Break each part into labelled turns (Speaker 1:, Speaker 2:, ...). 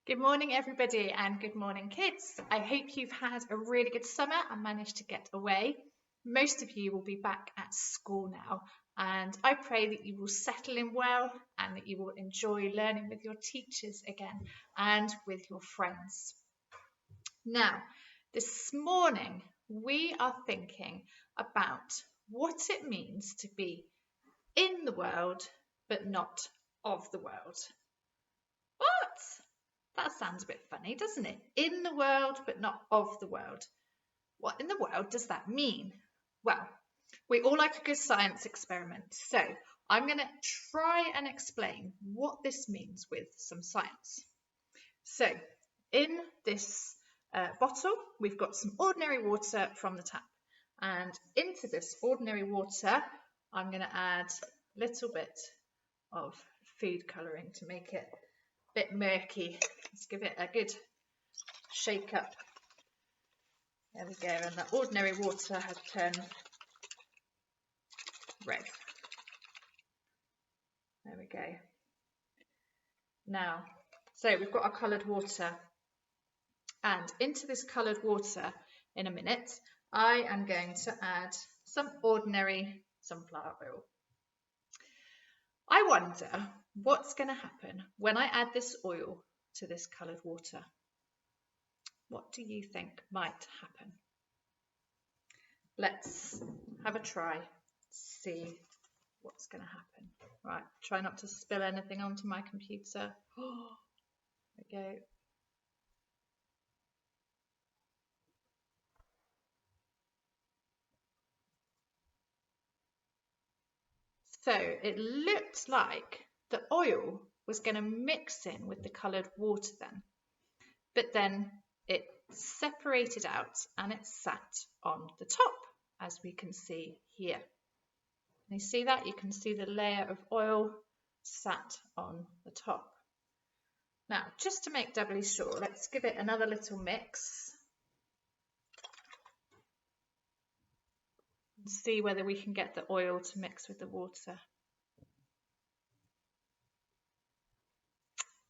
Speaker 1: Good morning, everybody, and good morning, kids. I hope you've had a really good summer and managed to get away. Most of you will be back at school now, and I pray that you will settle in well and that you will enjoy learning with your teachers again and with your friends. Now, this morning, we are thinking about what it means to be in the world but not of the world. What? That sounds a bit funny, doesn't it? In the world, but not of the world. What in the world does that mean? Well, we all like a good science experiment, so I'm going to try and explain what this means with some science. So, in this bottle, we've got some ordinary water from the tap, and into this ordinary water, I'm going to add a little bit of food colouring to make it bit murky. Let's give it a good shake up. There we go, and the ordinary water has turned red. There we go. Now, so we've got our coloured water, and into this coloured water in a minute I am going to add some ordinary sunflower oil. I wonder what's going to happen when I add this oil to this coloured water. What do you think might happen? Let's have a try, see what's going to happen. Right, try not to spill anything onto my computer. Oh, there we go. So it looked like the oil was going to mix in with the coloured water but then it separated out and it sat on the top, as we can see here. Can you see that? You can see the layer of oil sat on the top. Now, just to make doubly sure, let's give it another little mix and see whether we can get the oil to mix with the water.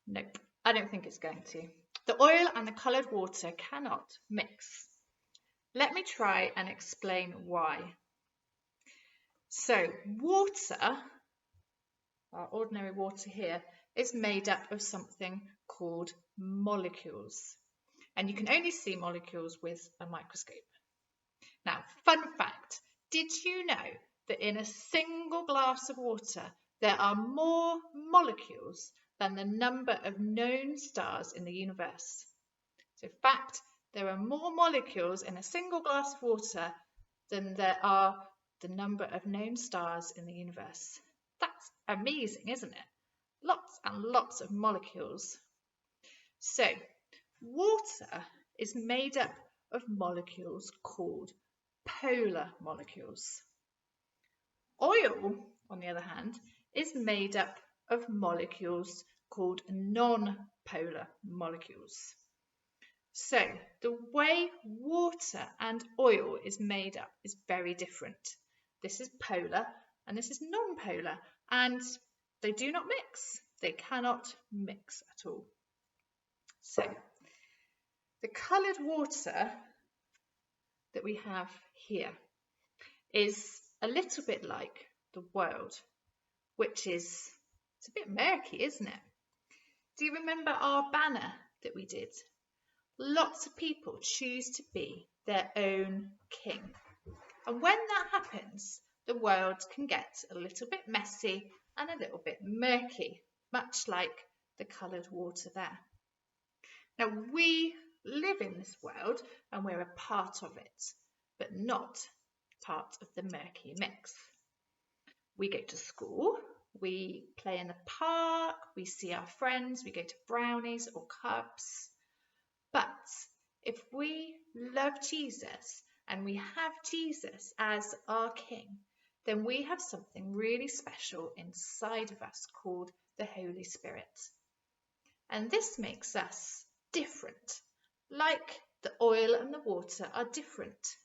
Speaker 1: Nope, I don't think it's going to. The oil and the coloured water cannot mix. Let me try and explain why. So water, our ordinary water here, is made up of something called molecules. And you can only see molecules with a microscope. Now, fun fact, did you know that in a single glass of water there are more molecules than the number of known stars in the universe? So, fact, there are more molecules in a single glass of water than there are the number of known stars in the universe. That's amazing, isn't it? Lots and lots of molecules. So, water is made up of molecules called polar molecules. Oil, on the other hand, is made up of molecules called non-polar molecules. So the way water and oil is made up is very different. This is polar and this is non-polar, and they do not mix. They cannot mix at all. So the coloured water that we have here is a little bit like the world, which is, it's a bit murky, isn't it? Do you remember our banner that we did? Lots of people choose to be their own king. And when that happens, the world can get a little bit messy and a little bit murky, much like the coloured water there. Now, we live in this world and we're a part of it, but not part of the murky mix. We go to school, we play in the park, we see our friends, we go to brownies or cups. But if we love Jesus and we have Jesus as our King, then we have something really special inside of us called the Holy Spirit. And this makes us different, like the oil and the water are different.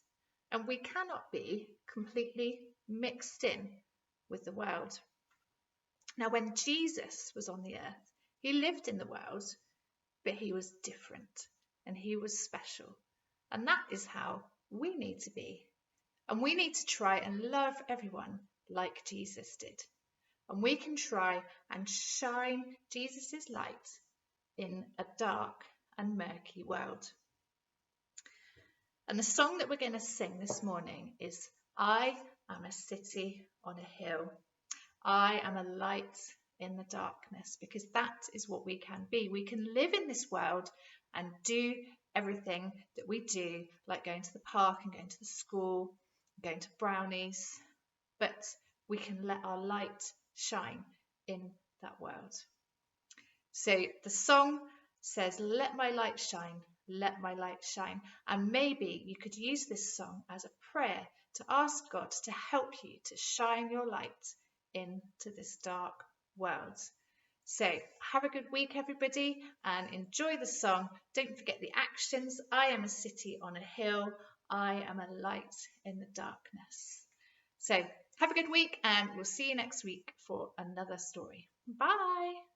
Speaker 1: And we cannot be completely mixed in with the world. Now, when Jesus was on the earth, he lived in the world, but he was different and he was special. And that is how we need to be. And we need to try and love everyone like Jesus did. And we can try and shine Jesus' light in a dark and murky world. And the song that we're going to sing this morning is I am a city on a hill. I am a light in the darkness, because that is what we can be. We can live in this world and do everything that we do, like going to the park and going to the school, going to brownies, but we can let our light shine in that world. So the song says, let my light shine, let my light shine. And maybe you could use this song as a prayer to ask God to help you to shine your light into this dark world. So have a good week, everybody, and enjoy the song. Don't forget the actions. I am a city on a hill. I am a light in the darkness. So have a good week, and we'll see you next week for another story. Bye.